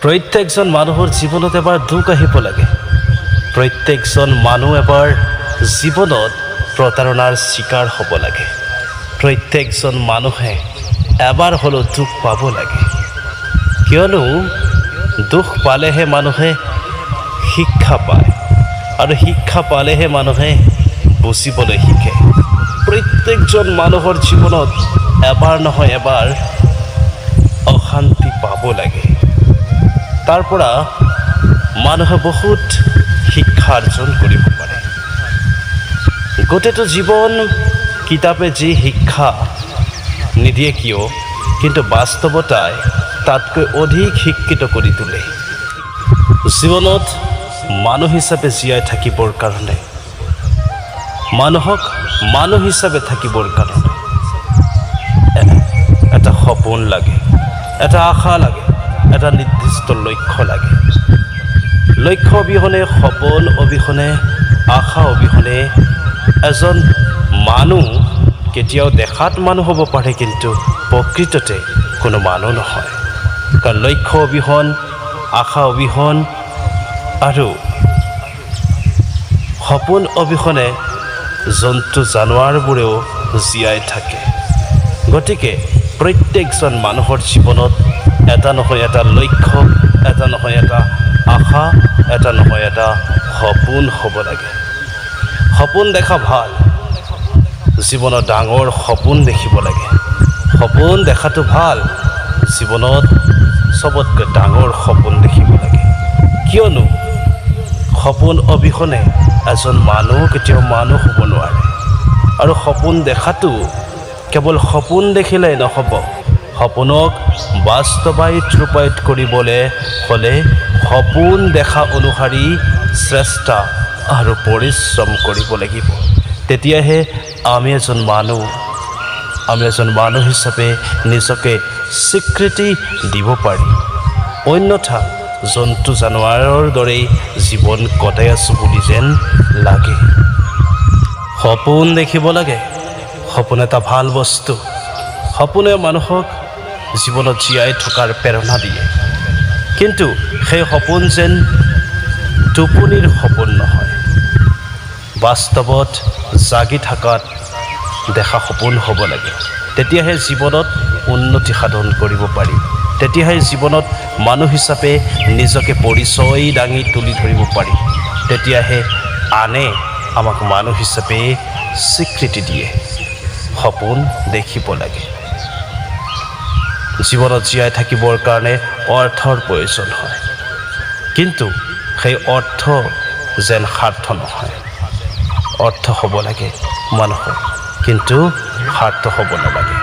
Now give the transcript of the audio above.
প্ৰত্যেকজন মানুহৰ জীৱনত এবাৰ দুখ আহিব লাগে। প্ৰত্যেকজন মানুহ এবাৰ জীৱনত প্ৰতাৰণাৰ শিকাৰ হ'ব লাগে। প্ৰত্যেকজন মানুহে এবাৰ হ'লেও দুখ পাব লাগে, কিয়নো দুখ পালেহে মানুহে শিক্ষা পায়, আৰু শিক্ষা পালেহে মানুহে বুজিবলৈ শিকে। প্ৰত্যেকজন মানুহৰ জীৱনত এবাৰ নহয় এবাৰ অশান্তি পাব লাগে। তাৰ পৰা মানুহে বহুত শিক্ষা অৰ্জন কৰিব পাৰে। গোটেইটো জীৱন কিতাপে যি শিক্ষা নিদিয়ে কিয়, কিন্তু বাস্তৱতাই তাতকৈ অধিক শিক্ষিত কৰি তোলে। জীৱনত মানুহ হিচাপে জীয়াই থাকিবৰ কাৰণে, মানুহক মানুহ হিচাপে থাকিবৰ কাৰণে এটা সপোন লাগে, এটা আশা লাগে, এটা নিৰ্দিষ্ট লক্ষ্য লাগে। লক্ষ্য অবিহনে, সপোন অবিহনে, আশা অবিহনে এজন মানুহ কেতিয়াও দেখাত মানুহ হ'ব পাৰে, কিন্তু প্ৰকৃততে কোনো মানুহ নহয়। কাৰণ লক্ষ্য অবিহন, আশা অবিহন আৰু সপোন অবিহনে জন্তু জানোৱাৰবোৰেও জীয়াই থাকে। গতিকে প্ৰত্যেকজন মানুহৰ জীৱনত এটা নহয় এটা লক্ষ্য, এটা নহয় এটা আশা, এটা নহয় এটা সপোন হ'ব লাগে। সপোন দেখা ভাল, জীৱনত ডাঙৰ সপোন দেখিব লাগে। সপোন দেখাটো ভাল, জীৱনত চবতকৈ ডাঙৰ সপোন দেখিব লাগে। কিয়নো সপোন অবিহনে এজন মানুহ কেতিয়াও মানুহ হ'ব নোৱাৰে। আৰু সপোন দেখাটো কেৱল সপোন দেখিলেই নহ'ব, সপোনক বাস্তৱায়িত ৰূপায়িত কৰিবলৈ হ'লে সপোন দেখা অনুসৰি চেষ্টা আৰু পৰিশ্ৰম কৰিব লাগিব। তেতিয়াহে আমি এজন মানুহ হিচাপে নিজকে স্বীকৃতি দিব পাৰিম। অন্যথা জন্তু জানোৱাৰৰ দৰেই জীৱন কটাই আছোঁ বুলি যেন লাগে। সপোন দেখিব লাগে। সপোন এটা ভাল বস্তু। সপোনে মানুহক জীৱনত জীয়াই থকাৰ প্ৰেৰণা দিয়ে, কিন্তু সেই সপোন যেন টোপনিৰ সপোন নহয়, বাস্তৱত জাগি থকাত দেখা সপোন হ'ব লাগে। তেতিয়াহে জীৱনত উন্নতি সাধন কৰিব পাৰি। তেতিয়াহে জীৱনত মানুহ হিচাপে নিজকে পৰিচয় দাঙি তুলি ধৰিব পাৰি। তেতিয়াহে আনে আমাক মানুহ হিচাপে স্বীকৃতি দিয়ে। সপোন দেখিব লাগে। জীৱনত জীয়াই থাকিবৰ কাৰণে অৰ্থৰ প্ৰয়োজন হয়, কিন্তু সেই অৰ্থ যেন স্বাৰ্থ নহয়। অৰ্থ হ'ব লাগে মানুহৰ, কিন্তু স্বাৰ্থ হ'ব নালাগে।